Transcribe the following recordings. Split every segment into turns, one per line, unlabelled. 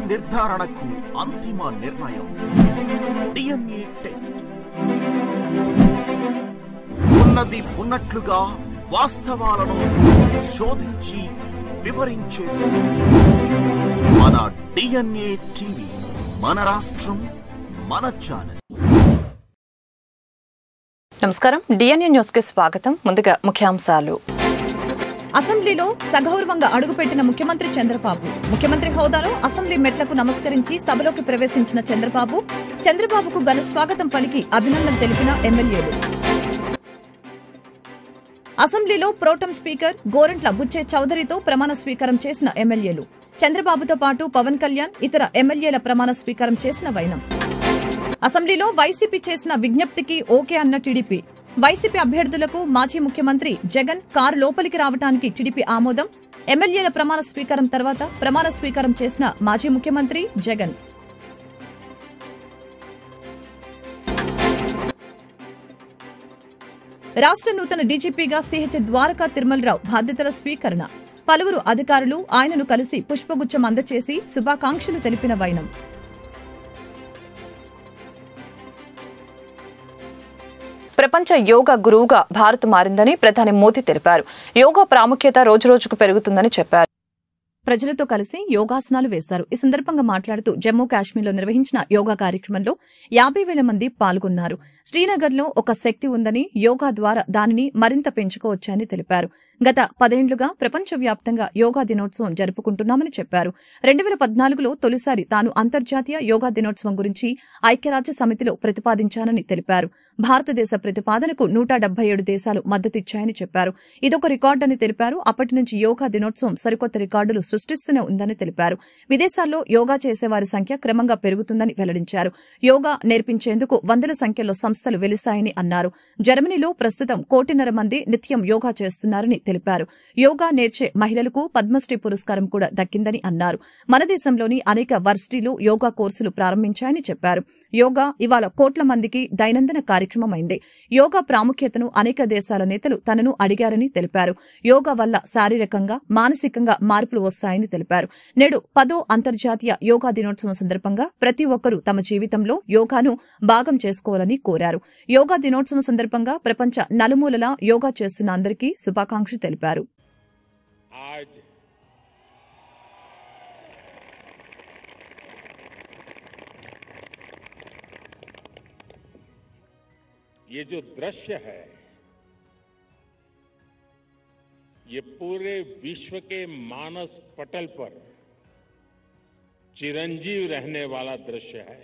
నిర్ధారణకు అంతిమ నిర్ణయం డిఎన్ఏ టెస్ట్. ఉన్నది ఉన్నట్లుగా వాస్తవాలను శోధించి వివరించే మన డిఎన్ఏ టీవీ, మన రాష్ట్రం, మన ఛానల్.
నమస్కారం, డిఎన్ఏ న్యూస్ కి స్వాగతం. ముందుగా ముఖ్యాంశాలు. అసెంబ్లీలో సగౌరవంగా అడుగుపెట్టిన ముఖ్యమంత్రి చంద్రబాబు. ముఖ్యమంత్రి హోదాలో అసెంబ్లీ మెట్లకు నమస్కరించి సభలోకి ప్రవేశించిన చంద్రబాబుకు ఘన స్వాగతం పలికి అభినందన తెలిపిన ఎమ్మెల్యేలు. అసెంబ్లీలో ప్రోటెం స్పీకర్ గోరంట్ల బుచ్చే చౌదరితో ప్రమాణ స్వీకారం చేసిన ఎమ్మెల్యేలు. చంద్రబాబుతో పాటు పవన్ కళ్యాణ్, ఇతర ఎమ్మెల్యేల ప్రమాణ స్వీకారం చేసిన వైనం. అసెంబ్లీలో వైసీపీ చేసిన విజ్ఞప్తికి ఓకే అన్న టీడీపీ. వైసీపీ అభ్యర్థులకు మాజీ ముఖ్యమంత్రి జగన్ కారు లోపలికి రావడానికి టీడీపీ ఆమోదం. ఎమ్మెల్యేల ప్రమాణ స్వీకారం తర్వాత ప్రమాణ స్వీకారం చేసిన మాజీ ముఖ్యమంత్రి జగన్. రాష్ట్ర నూతన డీజీపీగా సిహెచ్ ద్వారకా తిరుమలరావు బాధ్యతల స్వీకరణ. పలువురు అధికారులు ఆయనను కలిసి పుష్పగుచ్చం అందచేసి శుభాకాంక్షలు తెలిపిన వైనం. ప్రపంచ యోగా గురువుగా భారత్ మారిందని ప్రధాని మోదీ తెలిపారు. యోగా ప్రాముఖ్యత రోజురోజుకు పెరుగుతుందని చెప్పారు. ప్రజలతో కలిసి యోగాసనాలు వేశారు. ఈ సందర్భంగా మాట్లాడుతూ జమ్మూ కాశ్మీర్లో నిర్వహించిన యోగా కార్యక్రమంలో 50,000 మంది పాల్గొన్నారు. శ్రీనగర్లో ఒక శక్తి ఉందని, యోగా ద్వారా దానిని మరింత పెంచుకోవచ్చని తెలిపారు. గత 10 ఏళ్లుగా ప్రపంచవ్యాప్తంగా యోగా దినోత్సవం జరుపుకుంటున్నామని చెప్పారు. 2014లో తొలిసారి తాను అంతర్జాతీయ యోగా దినోత్సవం గురించి ఐక్యరాజ్య సమితిలో ప్రతిపాదించానని తెలిపారు. భారతదేశ ప్రతిపాదనకు 177 దేశాలు మద్దతిచ్చాయని చెప్పారు. ఇదొక రికార్డని తెలిపారు. అప్పటి నుంచి యోగా దినోత్సవం సరికొత్త రికార్డులు సృష్టిస్తూనే ఉందని తెలిపారు. విదేశాల్లో యోగా చేసేవారి సంఖ్య క్రమంగా పెరుగుతుందని వెల్లడించారు. యోగా నేర్పించేందుకు వందల సంఖ్యలో సంస్థలు వెలిస్తాయని అన్నారు. జర్మనీలో ప్రస్తుతం 1.5 మంది నిత్యం యోగా చేస్తున్నారని తెలిపారు. యోగా నేర్చే మహిళలకు పద్మశ్రీ పురస్కారం కూడా దక్కిందని అన్నారు. మన దేశంలోని అనేక వర్సిటీలు యోగా కోర్సులు ప్రారంభించాయని చెప్పారు. యోగా ఇవాళ కోట్ల మందికి దైనందిన కార్యక్రమమైంది. యోగా ప్రాముఖ్యతను అనేక దేశాల నేతలు తనను అడిగారని తెలిపారు. యోగా వల్ల శారీరకంగా, మానసికంగా మార్పులు వస్తాయని తెలిపారు. నేడు 10వ అంతర్జాతీయ యోగా దినోత్సవం సందర్భంగా ప్రతి ఒక్కరూ తమ జీవితంలో యోగాను భాగం చేసుకోవాలని కోరారు. యోగా దినోత్సవం సందర్భంగా ప్రపంచ నలుమూలలా యోగా చేస్తున్న అందరికీ శుభాకాంక్షలు తెలిపారు.
ये जो दृश्य है, ये पूरे विश्व के मानस पटल पर चिरंजीव रहने वाला दृश्य है.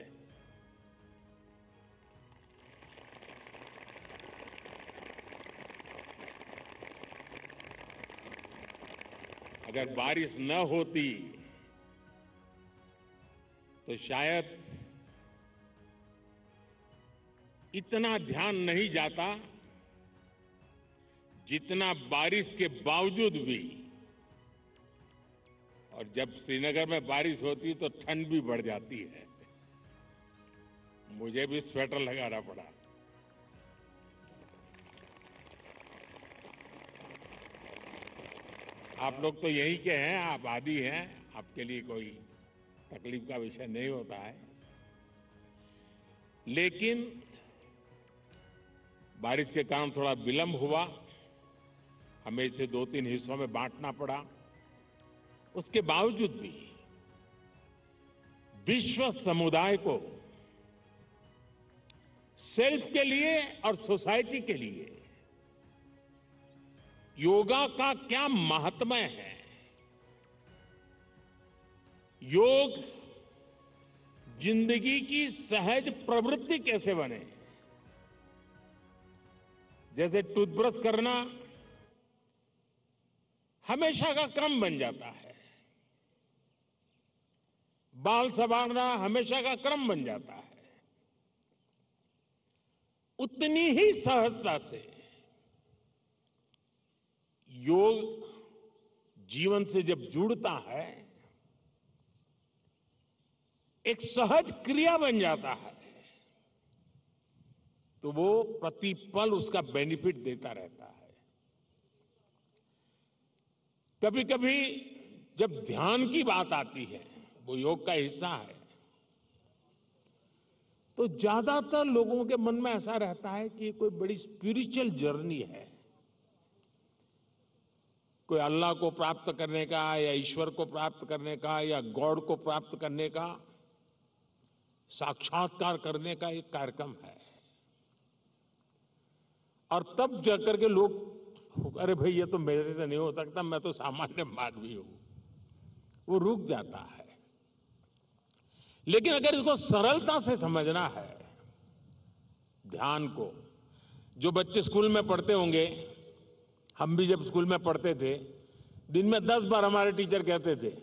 अगर बारिश न होती तो शायद इतना ध्यान नहीं जाता जितना बारिश के बावजूद भी. और जब श्रीनगर में बारिश होती तो ठंड भी बढ़ जाती है. मुझे भी स्वेटर लगाना पड़ा. आप लोग तो यही के हैं, आप आदी हैं, आपके लिए कोई तकलीफ का विषय नहीं होता है. लेकिन बारिश के कारण थोड़ा विलंब हुआ, हमें इसे 2-3 हिस्सों में बांटना पड़ा. उसके बावजूद भी विश्व समुदाय को सेल्फ के लिए और सोसाइटी के लिए योगा का क्या महात्म्य है, योग जिंदगी की सहज प्रवृत्ति कैसे बने. जैसे टूथब्रश करना हमेशा का क्रम बन जाता है, बाल संवारना हमेशा का क्रम बन जाता है, उतनी ही सहजता से योग जीवन से जब जुड़ता है एक सहज क्रिया बन जाता है तो वो प्रतिपल उसका बेनिफिट देता रहता है. कभी कभी जब ध्यान की बात आती है वो योग का हिस्सा है। तो ज्यादातर लोगों के मन में ऐसा रहता है कि कोई बड़ी स्पिरिचुअल जर्नी है, कोई अल्लाह को प्राप्त करने का या ईश्वर को प्राप्त करने का या गॉड को प्राप्त करने का, साक्षात्कार करने का एक कार्यक्रम है। और तब जाकर के लोग, अरे भाई ये तो मेरे से नहीं हो सकता, मैं तो सामान्य मानवी हूं, वो रुक जाता है। लेकिन अगर इसको सरलता से समझना है, ध्यान को, जो बच्चे स्कूल में पढ़ते होंगे, हम भी जब स्कूल में पढ़ते थे, दिन में 10 बार हमारे टीचर कहते थे,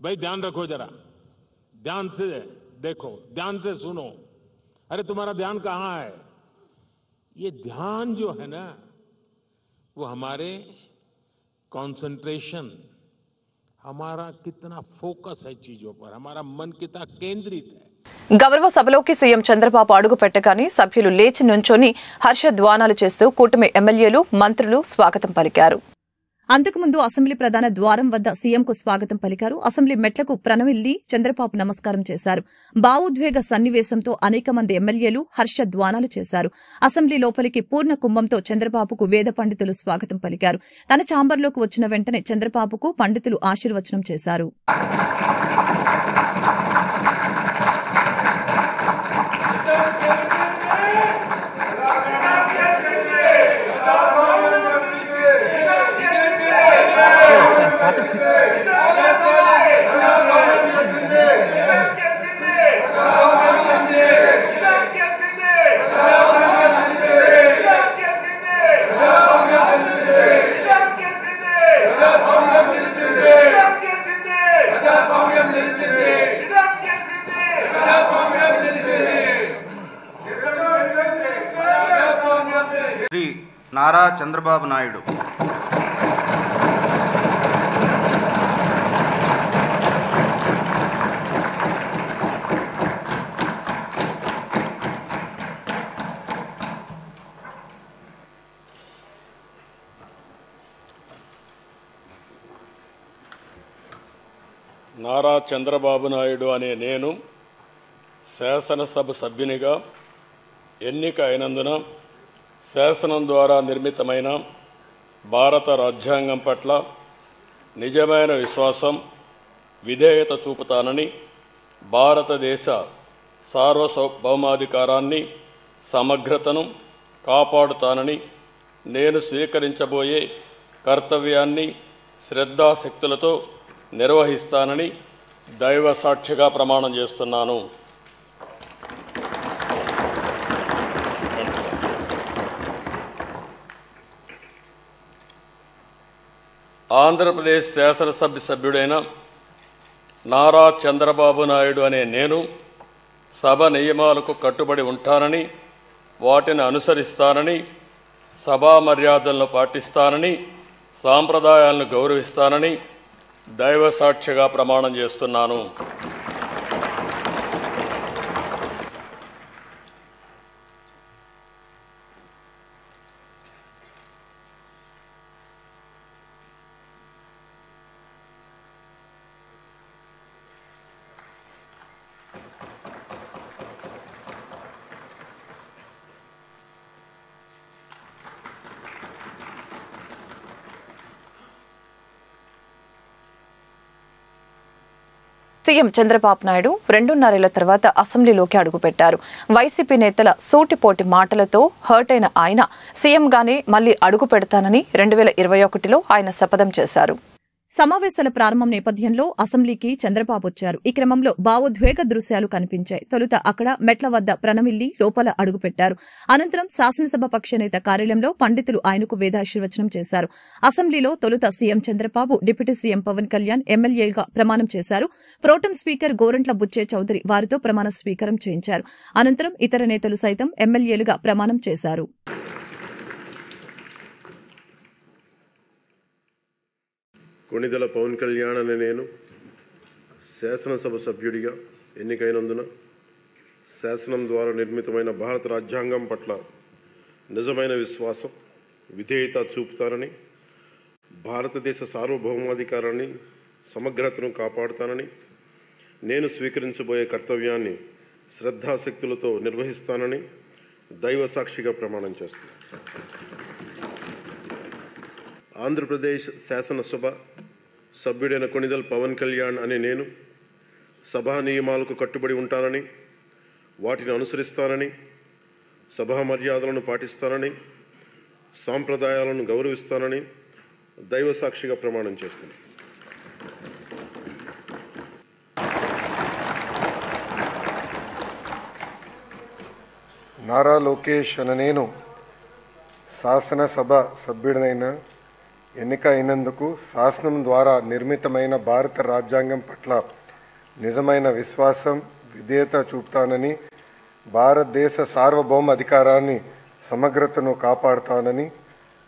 भाई ध्यान रखो जरा, ध्यान से देखो, ध्यान से सुनो, अरे तुम्हारा ध्यान कहाँ है। ये ध्यान जो है ना, वो हमारे कंसंट्रेशन, हमारा कितना फोकस है चीजों पर, हमारा मन कितना केंद्रित है।
గౌరవ సభలోకి సీఎం చంద్రబాబు అడుగు పెట్టగానే సభ్యులు లేచి నుంచొని హర్షధ్వానాలు చేస్తూ కూటమి ఎమ్మెల్యేలు, మంత్రులు స్వాగతం పలికారు. అంతకుముందు అసెంబ్లీ ప్రధాన ద్వారం వద్ద సీఎంకు స్వాగతం పలికారు. అసెంబ్లీ మెట్లకు ప్రణమిల్లి చంద్రబాబు నమస్కారం చేశారు. భావోద్వేగ సన్నివేశంతో అనేక మంది ఎమ్మెల్యేలు హర్షధ్వానాలు చేశారు. అసెంబ్లీ లోపలికి పూర్ణ కుంభంతో చంద్రబాబుకు వేద పండితులు స్వాగతం పలికారు. తన ఛాంబర్లోకి వచ్చిన వెంటనే చంద్రబాబుకు పండితులు ఆశీర్వచనం చేశారు.
శ్రీ నారా చంద్రబాబు నాయుడు
నారా చంద్రబాబు నాయుడు అనే నేను శాసనసభ సభ్యునిగా ఎన్నిక అయినందున శాసనం ద్వారా నిర్మితమైన భారత రాజ్యాంగం పట్ల నిజమైన విశ్వాసం, విధేయత చూపుతానని, భారతదేశ సార్వభౌమాధికారాన్ని, సమగ్రతను కాపాడుతానని, నేను స్వీకరించబోయే కర్తవ్యాన్ని శ్రద్ధాశక్తులతో నిర్వహిస్తానని దైవ సాక్షిగా ప్రమాణం చేస్తున్నాను. ఆంధ్రప్రదేశ్ శాసనసభ సభ్యుడైన నారా చంద్రబాబు నాయుడు అనే నేను సభ నియమాలకు కట్టుబడి ఉంటానని, వాటిని అనుసరిస్తానని, సభా మర్యాదలను పాటిస్తానని, సాంప్రదాయాలను గౌరవిస్తానని దైవ సాక్షిగా ప్రమాణం చేస్తున్నాను.
సీఎం చంద్రబాబు నాయుడు 2.5 ఏళ్ల తర్వాత అసెంబ్లీలోకి అడుగుపెట్టారు. వైసీపీ నేతల సూటిపోటి మాటలతో హర్ట్ అయిన ఆయన సీఎంగానే మళ్లీ అడుగు పెడతానని 2021లో ఆయన శపథం చేశారు. సమావేశాల ప్రారంభం నేపథ్యంలో అసెంబ్లీకి చంద్రబాబు వచ్చారు. ఈ క్రమంలో భావోద్వేగ దృశ్యాలు కనిపించాయి. తొలుత అక్కడ మెట్ల వద్ద ప్రణమిల్లి లోపల అడుగుపెట్టారు. అనంతరం శాసనసభ పక్షనేత కార్యాలయంలో పండితులు ఆయనకు వేదాశీర్వచనం చేశారు. అసెంబ్లీలో తొలుత CM Chandrababu, deputy CM Pawan Kalyan ఎమ్మెల్యేలుగా ప్రమాణం చేశారు. ప్రోటెం స్పీకర్ గోరంట్ల బుచ్చే చౌదరి వారితో ప్రమాణ స్వీకారం చేయించారు. అనంతరం ఇతర నేతలు సైతం ఎమ్మెల్యేలుగా ప్రమాణం చేశారు.
కొణిదెల పవన్ కళ్యాణ్ అనే నేను శాసనసభ సభ్యుడిగా ఎన్నికైనందున శాసనం ద్వారా నిర్మితమైన భారత రాజ్యాంగం పట్ల నిజమైన విశ్వాసం, విధేయత చూపుతానని, భారతదేశ సార్వభౌమాధికారాన్ని, సమగ్రతను కాపాడుతానని, నేను స్వీకరించబోయే కర్తవ్యాన్ని శ్రద్ధాశక్తులతో నిర్వహిస్తానని దైవ సాక్షిగా ప్రమాణం చేస్తున్నాను. ఆంధ్రప్రదేశ్ శాసనసభ సభ్యుడైన కొణిదెల పవన్ కళ్యాణ్ అనే నేను సభా నియమాలకు కట్టుబడి ఉంటానని, వాటిని అనుసరిస్తానని, సభా మర్యాదలను పాటిస్తానని, సాంప్రదాయాలను గౌరవిస్తానని దైవ సాక్షిగా ప్రమాణం చేస్తున్నాను.
నారా లోకేష్ అనే నేను శాసనసభ సభ్యుడినైన ఎన్నిక అయినందుకు శాసనం ద్వారా నిర్మితమైన భారత రాజ్యాంగం పట్ల నిజమైన విశ్వాసం, విధేయత చూపుతానని, భారతదేశ సార్వభౌమ అధికారాన్ని, సమగ్రతను కాపాడుతానని,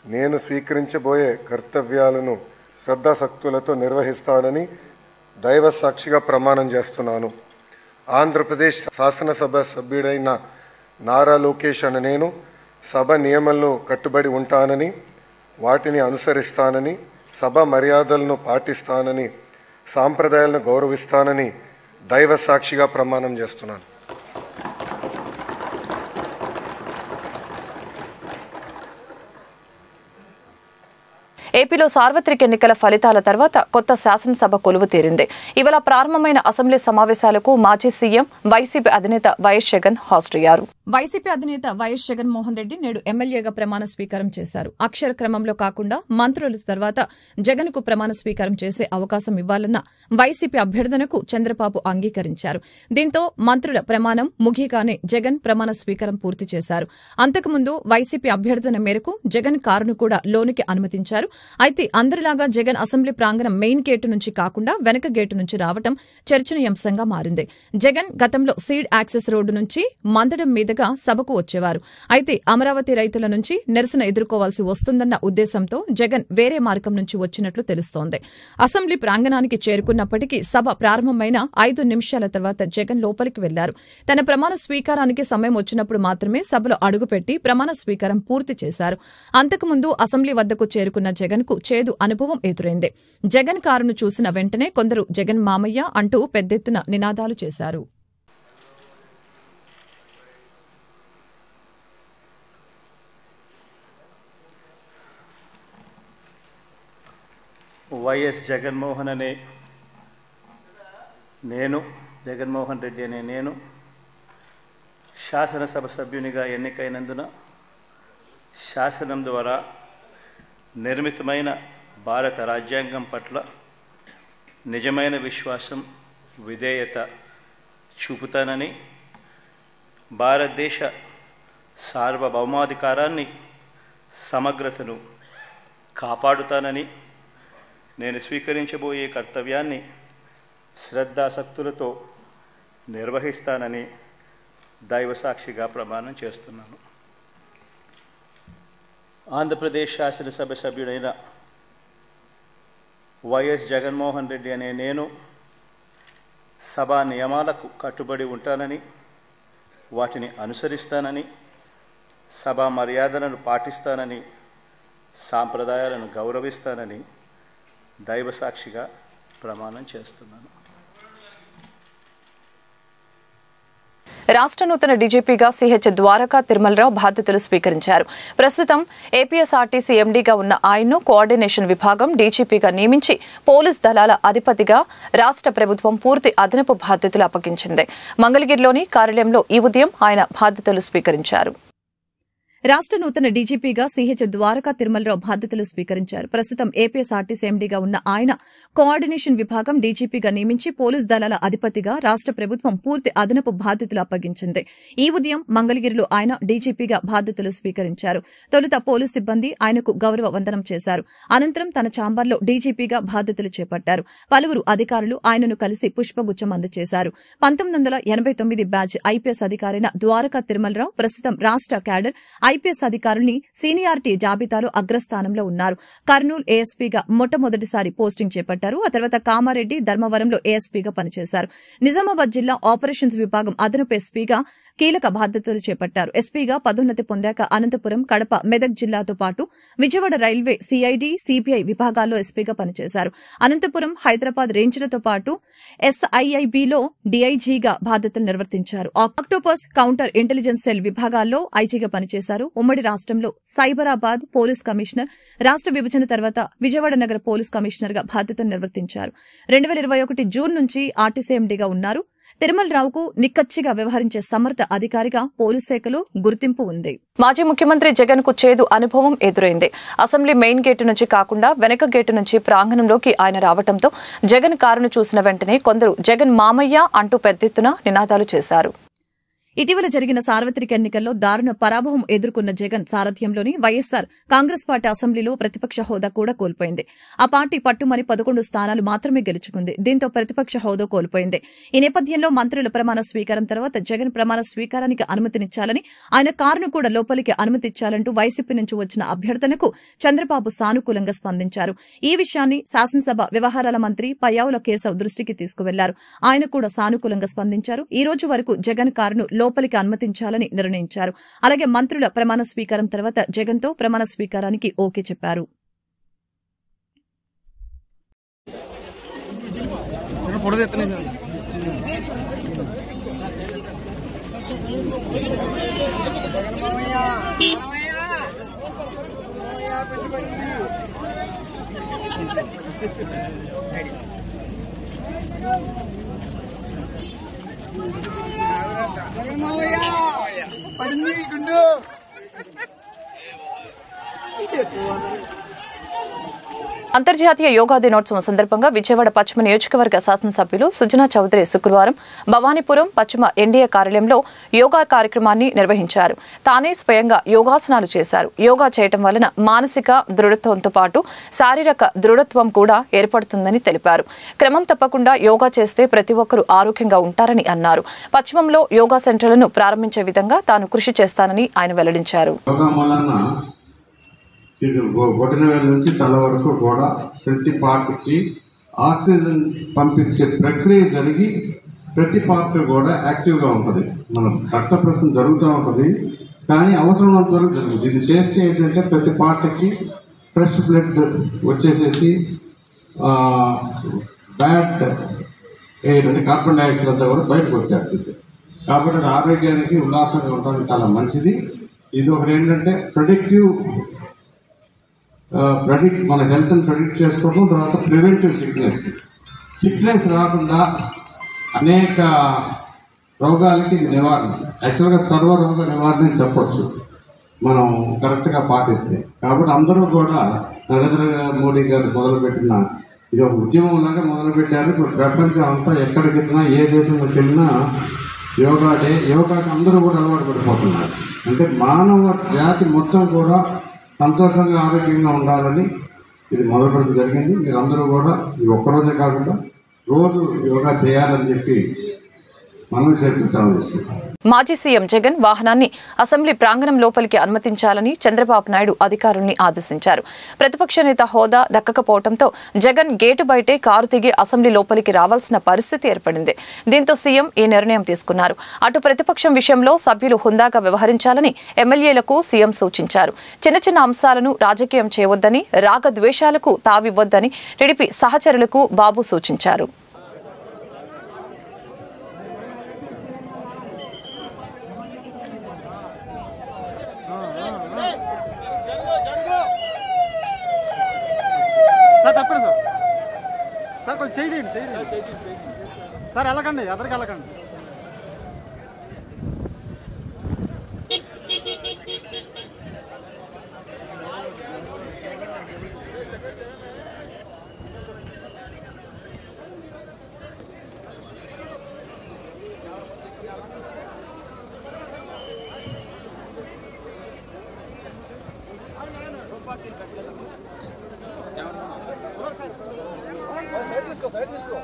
నేను స్వీకరించబోయే కర్తవ్యాలను శ్రద్ధాశక్తులతో నిర్వహిస్తానని దైవ సాక్షిగా ప్రమాణం చేస్తున్నాను. ఆంధ్రప్రదేశ్ శాసనసభ సభ్యుడైన నారా లోకేష్ అనే నేను సభ నియమాల్లో కట్టుబడి ఉంటానని, వాటిని అనుసరిస్తానని, సభ మర్యాదలను పాటిస్తానని, సాంప్రదాయాలను గౌరవిస్తానని దైవ సాక్షిగా ప్రమాణం చేస్తున్నాను.
ఏపీలో సార్వత్రిక ఎన్నికల ఫలితాల తర్వాత కొత్త శాసనసభ కొలువు తీరింది. ఇవాళ ప్రారంభమైన అసెంబ్లీ సమావేశాలకు మాజీ సీఎం వైసీపీ అధినేత వైఎస్ జగన్ హాజరయ్యారు. వైసీపీ అధినేత వైఎస్ జగన్మోహన్ రెడ్డి నేడు ఎమ్మెల్యేగా ప్రమాణ స్వీకారం చేశారు. అక్షర క్రమంలో కాకుండా మంత్రుల తర్వాత జగన్ కు ప్రమాణ స్వీకారం చేసే అవకాశం ఇవ్వాలన్న వైసీపీ అభ్యర్థనకు చంద్రబాబు అంగీకరించారు. దీంతో మంత్రుల ప్రమాణం ముగియగానే జగన్ ప్రమాణ స్వీకారం పూర్తి చేశారు. అంతకుముందు వైసీపీ అభ్యర్థన మేరకు జగన్ కారును కూడా లోనికి అనుమతించారు. అయితే అందరిలాగా జగన్ అసెంబ్లీ ప్రాంగణం మెయిన్ గేటు నుంచి కాకుండా వెనక గేటు నుంచి రావడం చర్చనీయాంశంగా మారింది. జగన్ గతంలో సీడ్ యాక్సెస్ రోడ్డు నుంచి మందడం మీదుగా సభకు వచ్చేవారు. అయితే అమరావతి రైతుల నుంచి నిరసన ఎదుర్కోవాల్సి వస్తుందన్న ఉద్దేశంతో జగన్ వేరే మార్గం నుంచి వచ్చినట్లు తెలుస్తోంది. అసెంబ్లీ ప్రాంగణానికి చేరుకున్నప్పటికీ సభ ప్రారంభమైన 5 నిమిషాల తర్వాత జగన్ లోపలికి వెళ్లారు. తన ప్రమాణ స్వీకారానికి సమయం వచ్చినప్పుడు మాత్రమే సభలో అడుగుపెట్టి ప్రమాణ స్వీకారం పూర్తి చేశారు. అంతకుముందు అసెంబ్లీ వద్దకు చేరుకున్న జగన్ కు చేదు అనుభవం ఎదురైంది. జగన్ కారును చూసిన వెంటనే కొందరు జగన్ మామయ్య అంటూ పెద్దెత్తున నినాదాలు చేశారు.
వైఎస్ జగన్మోహన్ అనే నేను, జగన్మోహన్ రెడ్డి అనే నేను శాసనసభ సభ్యునిగా ఎన్నికైనందున శాసనం ద్వారా నిర్మితమైన భారత రాజ్యాంగం పట్ల నిజమైన విశ్వాసం, విధేయత చూపుతానని, భారతదేశ సార్వభౌమాధికారాన్ని, సమగ్రతను కాపాడుతానని, నేను స్వీకరించబోయే కర్తవ్యాన్ని శ్రద్ధాశక్తులతో నిర్వహిస్తానని దైవసాక్షిగా ప్రమాణం చేస్తున్నాను. ఆంధ్రప్రదేశ్ శాసనసభ సభ్యుడైన వైఎస్ జగన్మోహన్ రెడ్డి అనే నేను సభా నియమాలకు కట్టుబడి ఉంటానని, వాటిని అనుసరిస్తానని, సభా మర్యాదలను పాటిస్తానని, సాంప్రదాయాలను గౌరవిస్తానని దైవసాక్షిగా ప్రమాణం చేస్తున్నాను.
రాష్ట్ర నూతన డీజీపీగా సిహెచ్ ద్వారకా తిరుమలరావు బాధ్యతలు స్వీకరించారు. ప్రస్తుతం ఏపీఎస్ఆర్టీసీ ఎండీగా ఉన్న ఆయన్ను కోఆర్డినేషన్ విభాగం డీజీపీగా నియమించి పోలీస్ దళాల అధిపతిగా రాష్ట్ర ప్రభుత్వం పూర్తి అదనపు బాధ్యతలు అప్పగించింది. మంగళగిరిలోని కార్యాలయంలో ఈ ఉదయం ఆయన బాధ్యతలు స్వీకరించారు. రాష్ట్ర నూతన డీజీపీగా సిహెచ్ ద్వారకా తిరుమలరావు బాధ్యతలు స్వీకరించారు. ప్రస్తుతం ఏపీఎస్ఆర్టీసీ ఎండీగా ఉన్న ఆయన కోఆర్డినేషన్ విభాగం డీజీపీగా నియమించి పోలీస్ దళాల అధిపతిగా రాష్ట్ర ప్రభుత్వం పూర్తి అదనపు బాధ్యతలు అప్పగించింది. ఈ ఉదయం మంగళగిరిలో ఆయన డీజీపీగా బాధ్యతలు స్వీకరించారు. తొలుత పోలీస్ సిబ్బంది ఆయనకు గౌరవ వందనం చేశారు. అనంతరం తన ఛాంబర్లో డీజీపీగా బాధ్యతలు చేపట్టారు. పలువురు అధికారులు ఆయనను కలిసి పుష్పగుచ్చం అందజేశారు. 1989 బ్యాచ్ ఐపీఎస్ అధికారైన ద్వారకా తిరుమలరావు ప్రస్తుతం రాష్ట్ర క్యాడర్ ఐపీఎస్ అధికారుల్ని సీనియారిటీ జాబితాలో అగ్రస్థానంలో ఉన్నారు. కర్నూలు ఏఎస్పీగా మొట్టమొదటిసారి పోస్టింగ్ చేపట్టారు. ఆ తర్వాత కామారెడ్డి, ధర్మవరంలో ఏఎస్పీగా పనిచేశారు. నిజామాబాద్ జిల్లా ఆపరేషన్స్ విభాగం అదనపు ఎస్పీగా కీలక బాధ్యతలు చేపట్టారు. ఎస్పీగా పదోన్నతి పొందాక అనంతపురం, కడప, మెదక్ జిల్లాతో పాటు విజయవాడ రైల్వే, సిఐడి, సిబిఐ విభాగాల్లో ఎస్పీగా పనిచేశారు. అనంతపురం, హైదరాబాద్ రేంజ్లతో పాటు ఎస్ఐఐబిలో డీఐజీగా బాధ్యతలు నిర్వర్తించారు. ఆక్టోపస్ కౌంటర్ ఇంటెలిజెన్స్ సెల్ విభాగాల్లో ఐజీగా పనిచేశారు. ఉమ్మడి రాష్ట్రంలో సైబరాబాద్ పోలీస్ కమిషనర్, రాష్ట్ర విభజన తర్వాత విజయవాడ నగర పోలీస్ కమిషనర్ గా బాధ్యతలు నిర్వర్తించారు. 2021 జూన్ నుంచి ఆర్టీసీఎండీగా ఉన్నారు. తిరుమలరావుకు నిక్కచ్చిగా వ్యవహరించే సమర్థ అధికారిగా పోలీస్ శాఖలో గుర్తింపు ఉంది. మాజీ ముఖ్యమంత్రి జగన్ కు చేదు అనుభవం ఎదురైంది. అసెంబ్లీ మెయిన్ గేటు నుంచి కాకుండా వెనక గేటు నుంచి ప్రాంగణంలోకి ఆయన రావడంతో జగన్ కారును చూసిన వెంటనే కొందరు జగన్ మామయ్య అంటూ పెద్దెత్తున నినాదాలు చేశారు. ఇటీవల జరిగిన సార్వత్రిక ఎన్నికల్లో దారుణ పరాభవం ఎదుర్కొన్న జగన్ సారథ్యంలోని వైఎస్సార్ కాంగ్రెస్ పార్టీ అసెంబ్లీలో ప్రతిపక్ష హోదా కూడా కోల్పోయింది. ఆ పార్టీ పట్టుమని 11 స్థానాలు మాత్రమే గెలుచుకుంది. దీంతో ప్రతిపక్ష హోదా కోల్పోయింది. ఈ నేపథ్యంలో మంత్రుల ప్రమాణ స్వీకారం తర్వాత జగన్ ప్రమాణ స్వీకారానికి అనుమతినిచ్చాలని, ఆయన కారును కూడా లోపలికి అనుమతిచ్చాలంటూ వైసీపీ నుంచి వచ్చిన అభ్యర్థనకు చంద్రబాబు సానుకూలంగా స్పందించారు. ఈ విషయాన్ని శాసనసభ వ్యవహారాల మంత్రి పయ్యావుల కేశవ్ దృష్టికి తీసుకువెళ్లారు. ఆయన కూడా సానుకూలంగా స్పందించారు. ఈ రోజు వరకు జగన్ కారును లోపలికి అనుమతించాలని నిర్ణయించారు. అలాగే మంత్రుల ప్రమాణ స్వీకారం తర్వాత జగన్తో ప్రమాణ స్వీకారానికి ఓకే చెప్పారు. అంతర్జాతీయ యోగా దినోత్సవం సందర్భంగా విజయవాడ పశ్చిమ నియోజకవర్గ శాసనసభ్యులు సుజనా చౌదరి శుక్రవారం భవానీపురం పశ్చిమ ఎన్డీఏ కార్యాలయంలో యోగా కార్యక్రమాన్ని నిర్వహించారు. తానే స్వయంగా యోగాసనాలు చేశారు. యోగా చేయడం వలన మానసిక దృఢత్వంతో పాటు శారీరక దృఢత్వం కూడా ఏర్పడుతుందని తెలిపారు. క్రమం తప్పకుండా యోగా చేస్తే ప్రతి ఒక్కరూ ఆరోగ్యంగా ఉంటారని అన్నారు. పశ్చిమంలో యోగా సెంటర్లను ప్రారంభించే విధంగా తాను కృషి చేస్తానని ఆయన వెల్లడించారు.
బొటనవేలు నుంచి తల వరకు కూడా ప్రతి పార్ట్కి ఆక్సిజన్ పంపించే ప్రక్రియ జరిగి ప్రతి పార్ట్ కూడా యాక్టివ్గా ఉంటుంది. మన రక్త ప్రసరణ జరుగుతూ ఉంటుంది, కానీ అవసరమైనంత వరకు జరుగుతుంది. ఇది చేస్తే ఏంటంటే ప్రతి పార్ట్కి ఫ్రెష్ బ్లడ్ వచ్చేసేసి బ్యాడ్ ఎయిర్ అంటే కార్బన్ డైఆక్సైడ్ అంతా కూడా బయటకు వచ్చేస్తుంది. కాబట్టి అది ఆరోగ్యానికి ఉల్లాసంగా ఉండడానికి చాలా మంచిది. ఇది ఒకటి ఏంటంటే మన హెల్త్ని ప్రెడిక్ట్ చేసుకోవడం, తర్వాత ప్రివెంటివ్ సిక్నెస్ రాకుండా అనేక రోగాలకి ఇది నివారణ. యాక్చువల్గా సర్వరోగ నివారణ చెప్పొచ్చు మనం కరెక్ట్గా పాటిస్తే. కాబట్టి అందరూ కూడా నరేంద్ర మోడీ గారు మొదలుపెట్టిన ఇది ఒక ఉద్యమంలాగా మొదలుపెట్టారు. ఇప్పుడు ప్రపంచం అంతా ఎక్కడికి వెళ్ళినా ఏ దేశంలోకి వెళ్ళినా యోగాకి అందరూ కూడా అలవాటు పడిపోతున్నారు. అంటే మానవ జాతి మొత్తం కూడా సంతోషంగా ఆరోగ్యంగా ఉండాలని ఇది మొదలుపెట్టడం జరిగింది. మీరందరూ కూడా ఇది ఒక్కరోజే కాకుండా రోజు యోగా చేయాలని చెప్పి మనం చేసి సెలవు.
మాజీ సీఎం జగన్ వాహనాన్ని అసెంబ్లీ ప్రాంగణం లోపలికి అనుమతించాలని చంద్రబాబు నాయుడు అధికారుల్ని ఆదేశించారు. ప్రతిపక్ష నేత హోదా దక్కకపోవడంతో జగన్ గేటు బయటే కారు దిగి అసెంబ్లీ లోపలికి రావాల్సిన పరిస్థితి ఏర్పడింది. దీంతో సీఎం ఈ నిర్ణయం తీసుకున్నారు. అటు ప్రతిపక్షం విషయంలో సభ్యులు హుందాగా వ్యవహరించాలని ఎమ్మెల్యేలకు సీఎం సూచించారు. చిన్న చిన్న అంశాలను రాజకీయం చేయవద్దని, రాగద్వేషాలకు తావివ్వొద్దని టీడీపీ సహచరులకు బాబు సూచించారు.
సార్ తప్పండి సార్ కొంచెం చేయండి సార్, వెళ్ళకండి, ఎదరికి వెళ్ళకండి. సైడ్ తీసుకో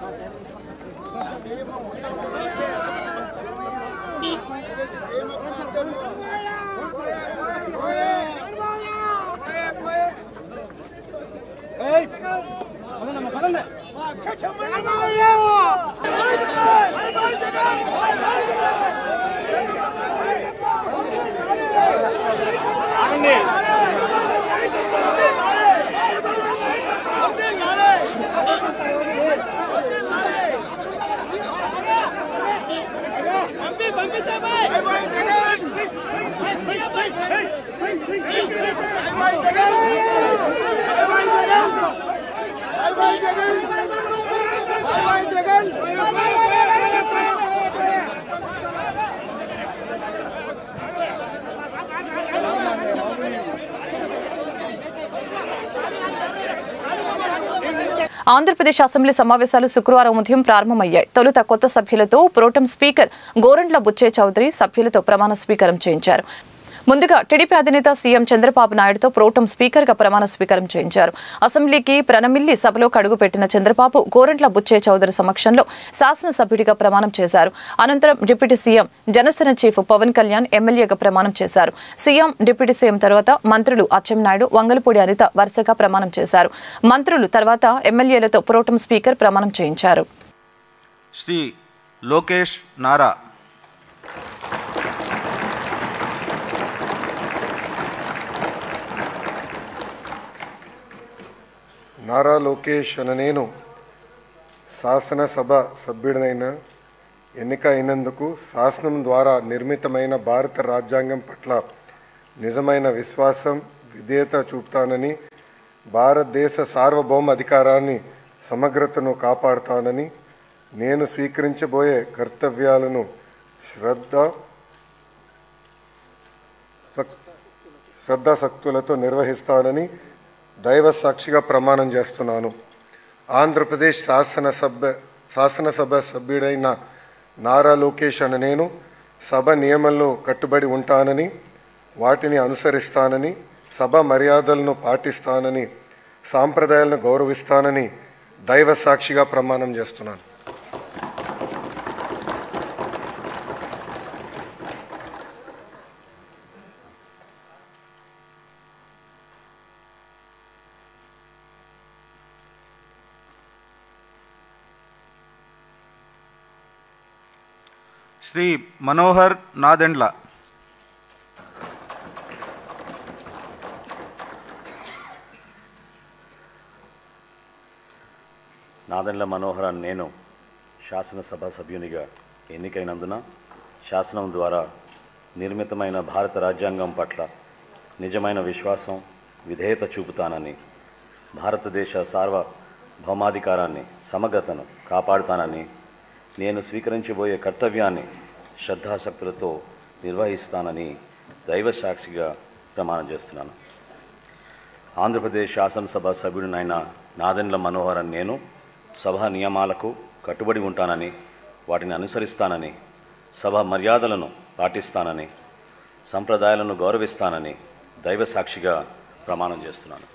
ఆంధ్రప్రదేశ్ అసెంబ్లీ సమావేశాలు శుక్రవారం ఉదయం ప్రారంభమయ్యాయి. తొలుత కొత్త సభ్యులతో ప్రోటెం స్పీకర్ గోరంట్ల బుచ్చయ్య చౌదరి సభ్యులతో ప్రమాణ స్వీకారం చేయించారు. ముందుగా టీడీపీ అధినేత సీఎం చంద్రబాబు నాయుడుతో ప్రోటెం స్పీకర్ గా ప్రమాణ స్వీకారం చేయించారు. అసెంబ్లీకి ప్రణమిల్లి సభలోకి అడుగుపెట్టిన చంద్రబాబు గోరంట్ల బుచ్చయ్య చౌదరి సమక్షంలో శాసనసభ్యుడిగా ప్రమాణం చేశారు. అనంతరం deputy CM Janasena chief Pawan Kalyan ఎమ్మెల్యేగా ప్రమాణం చేశారు. సీఎం డిప్యూటీ సీఎం తర్వాత మంత్రులు అచ్చెన్నాయుడు, వంగలపూడి అనిత వరుసగా ప్రమాణం చేశారు. మంత్రులు తర్వాత ఎమ్మెల్యేలతో ప్రోటెం స్పీకర్ ప్రమాణం చేయించారు.
శ్రీ లోకేష్ నారా,
నారా లోకేష్ అనే నేను శాసనసభ సభ్యుడినైన ఎన్నిక అయినందుకు శాసనం ద్వారా నిర్మితమైన భారత రాజ్యాంగం పట్ల నిజమైన విశ్వాసం, విధేయత చూపుతానని, భారతదేశ సార్వభౌమ అధికారాన్ని సమగ్రతను కాపాడుతానని, నేను స్వీకరించబోయే కర్తవ్యాలను శ్రద్ధాశక్తులతో నిర్వహిస్తానని దైవ సాక్షిగా ప్రమాణం చేస్తున్నాను. ఆంధ్రప్రదేశ్ శాసనసభ సభ్యుడైన నారా లోకేష్ అనే నేను సభ నియమంలో కట్టుబడి ఉంటానని, వాటిని అనుసరిస్తానని, సభ మర్యాదలను పాటిస్తానని, సాంప్రదాయాలను గౌరవిస్తానని దైవ సాక్షిగా ప్రమాణం చేస్తున్నాను.
శ్రీ మనోహర్ నాదెండ్ల,
నాదెండ్ల మనోహర్ అని నేను శాసనసభ సభ్యునిగా ఎన్నికైనందున శాసనం ద్వారా నిర్మితమైన భారత రాజ్యాంగం పట్ల నిజమైన విశ్వాసం, విధేయత చూపుతానని, భారతదేశ సార్వభౌమాధికారాన్ని సమగ్రతను కాపాడుతానని, నేను స్వీకరించబోయే కర్తవ్యాన్ని శ్రద్ధాశక్తులతో నిర్వహిస్తానని దైవ సాక్షిగా ప్రమాణం చేస్తున్నాను. ఆంధ్రప్రదేశ్ శాసనసభ సభ్యుడినైన నాదెండ్ల మనోహర్ అని నేను సభ నియమాలకు కట్టుబడి ఉంటానని, వాటిని అనుసరిస్తానని, సభ మర్యాదలను పాటిస్తానని, సంప్రదాయాలను గౌరవిస్తానని దైవ సాక్షిగా ప్రమాణం చేస్తున్నాను.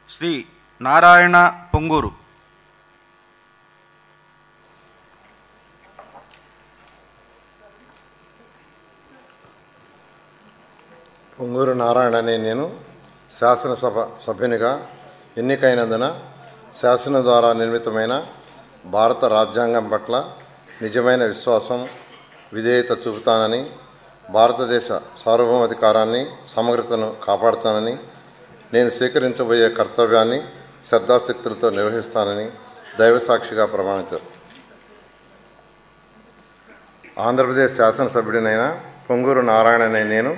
శ్రీ నారాయణ పొంగూరు,
పొంగూరు నారాయణ అనే నేను శాసనసభ సభ్యునిగా ఎన్నికైనందున శాసనం ద్వారా నిర్మితమైన భారత రాజ్యాంగం పట్ల నిజమైన విశ్వాసం, విధేయత చూపుతానని, భారతదేశ సార్వభౌమాధికారాన్ని సమగ్రతను కాపాడుతానని, నేను స్వీకరించబోయే కర్తవ్యాన్ని శ్రద్ధాశక్తులతో నిర్వహిస్తానని దైవసాక్షిగా ప్రమాణం చేస్తాను. ఆంధ్రప్రదేశ్ శాసనసభ్యుడినైన పొంగూరు నారాయణ అనే నేను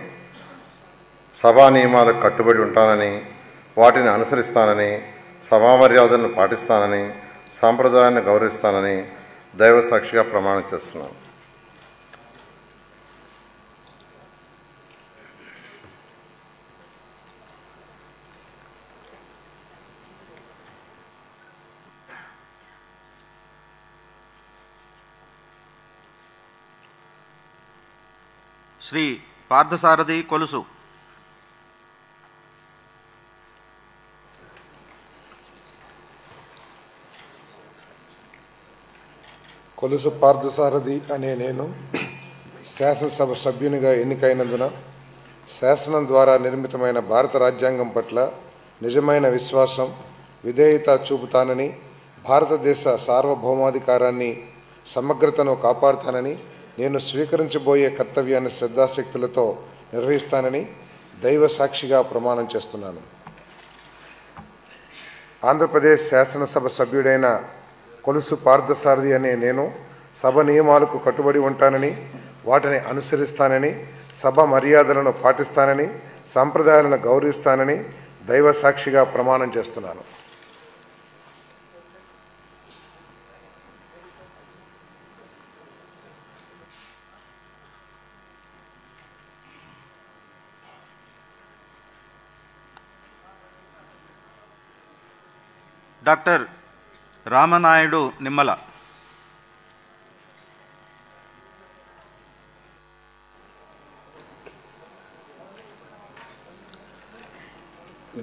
సభా నియమాలకు కట్టుబడి ఉంటానని, వాటిని అనుసరిస్తానని, సభా మర్యాదలను పాటిస్తానని, సాంప్రదాయాన్ని గౌరవిస్తానని దైవసాక్షిగా ప్రమాణం చేస్తున్నాను.
శ్రీ పార్థసారథి కొలుసు,
కొలుసు పార్థసారథి అనే నేను శాసనసభ సభ్యునిగా ఎన్నికైనందున శాసనం ద్వారా నిర్మితమైన భారత రాజ్యాంగం పట్ల నిజమైన విశ్వాసం, విధేయత చూపుతానని, భారతదేశ సార్వభౌమాధికారాన్ని సమగ్రతను కాపాడుతానని, నేను స్వీకరించబోయే కర్తవ్యాన్ని శ్రద్ధాశక్తులతో నిర్వహిస్తానని దైవ సాక్షిగా ప్రమాణం చేస్తున్నాను. ఆంధ్రప్రదేశ్ శాసనసభ సభ్యుడైన కొలుసు పార్థసారథి అనే నేను సభ నియమాలకు కట్టుబడి ఉంటానని, వాటిని అనుసరిస్తానని, సభ మర్యాదలను పాటిస్తానని, సాంప్రదాయాలను గౌరవిస్తానని దైవ సాక్షిగా ప్రమాణం చేస్తున్నాను.
డాక్టర్ రామనాయుడు నిమ్మల,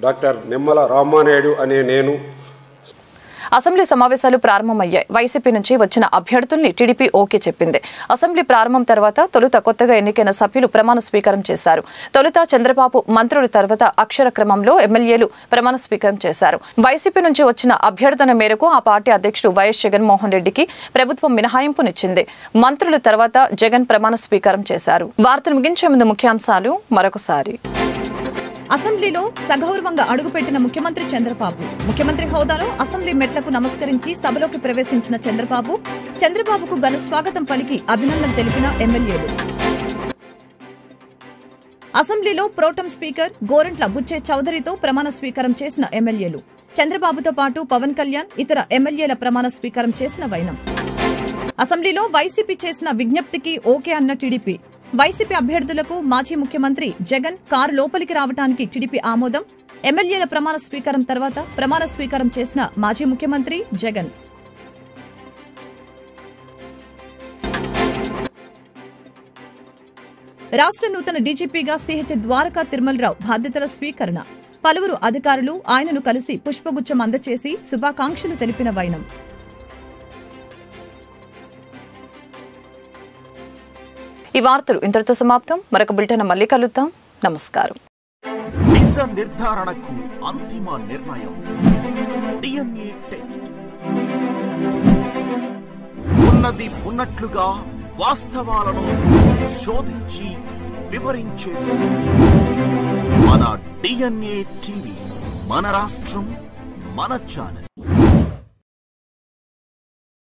డాక్టర్ నిమ్మల రామానాయుడు అనే నేను.
అసెంబ్లీ సమావేశాలు ప్రారంభమయ్యాయి. వైసీపీ నుంచి వచ్చిన అభ్యర్థుల్ని టీడీపీ ఓకే చెప్పింది. అసెంబ్లీ ప్రారంభం తర్వాత తొలుత కొత్తగా ఎన్నికైన సభ్యులు ప్రమాణ స్వీకారం చేశారు. తొలుత చంద్రబాబు, మంత్రుల తర్వాత అక్షర క్రమంలో ఎమ్మెల్యేలు ప్రమాణ స్వీకారం చేశారు. వైసీపీ నుంచి వచ్చిన అభ్యర్థన మేరకు ఆ పార్టీ అధ్యక్షుడు వైఎస్ జగన్మోహన్ రెడ్డికి ప్రభుత్వం మినహాయింపునిచ్చింది. మంత్రుల తర్వాత జగన్ ప్రమాణ స్వీకారం చేశారు. వార్తలు ముగించే ముందు ముఖ్యాంశాలు మరొకసారి. అసెంబ్లీలో సగౌరవంగా అడుగుపెట్టిన ముఖ్యమంత్రి చంద్రబాబు. ముఖ్యమంత్రి హోదాలో అసెంబ్లీ మెట్లకు నమస్కరించి సభలోకి ప్రవేశించిన చంద్రబాబుకు ఘన స్వాగతం పలికి అభినందన తెలిపిన ఎమ్మెల్యేలు. అసెంబ్లీలో ప్రోటెం స్పీకర్ గోరంట్ల బుచ్చే చౌదరితో ప్రమాణ స్వీకారం చేసిన ఎమ్మెల్యేలు. చంద్రబాబుతో పాటు పవన్ కళ్యాణ్, ఇతర ఎమ్మెల్యేల ప్రమాణ స్వీకారం చేసిన వైనం. అసెంబ్లీలో వైసీపీ చేసిన విజ్ఞప్తికి ఓకే అన్న టీడీపీ. వైసీపీ అభ్యర్థులకు మాజీ ముఖ్యమంత్రి జగన్ కారు లోపలికి రావడానికి టీడీపీ ఆమోదం. ఎమ్మెల్యేల ప్రమాణ స్వీకారం తర్వాత ప్రమాణ స్వీకారం చేసిన మాజీ ముఖ్యమంత్రి జగన్. రాష్ట్ర నూతన డీజీపీగా సిహెచ్ ద్వారకా తిరుమలరావు బాధ్యతల స్వీకరణ. పలువురు అధికారులు ఆయనను కలిసి పుష్పగుచ్చం అందచేసి శుభాకాంక్షలు తెలిపిన వైనం. ఈ వార్తలు ఇంతటితో సమాప్తం. మరొక బులెటిన్ మళ్ళీ కలుద్దాం. నమస్కారం.
నిజ నిర్ధారణకు అంతిమ నిర్ణయం డిఎన్ఏ టెస్ట్. ఉన్నది ఉన్నట్లుగా వాస్తవాలను శోధించి వివరించే మన డిఎన్ఏ టీవీ, మన రాష్ట్రం, మన ఛానల్.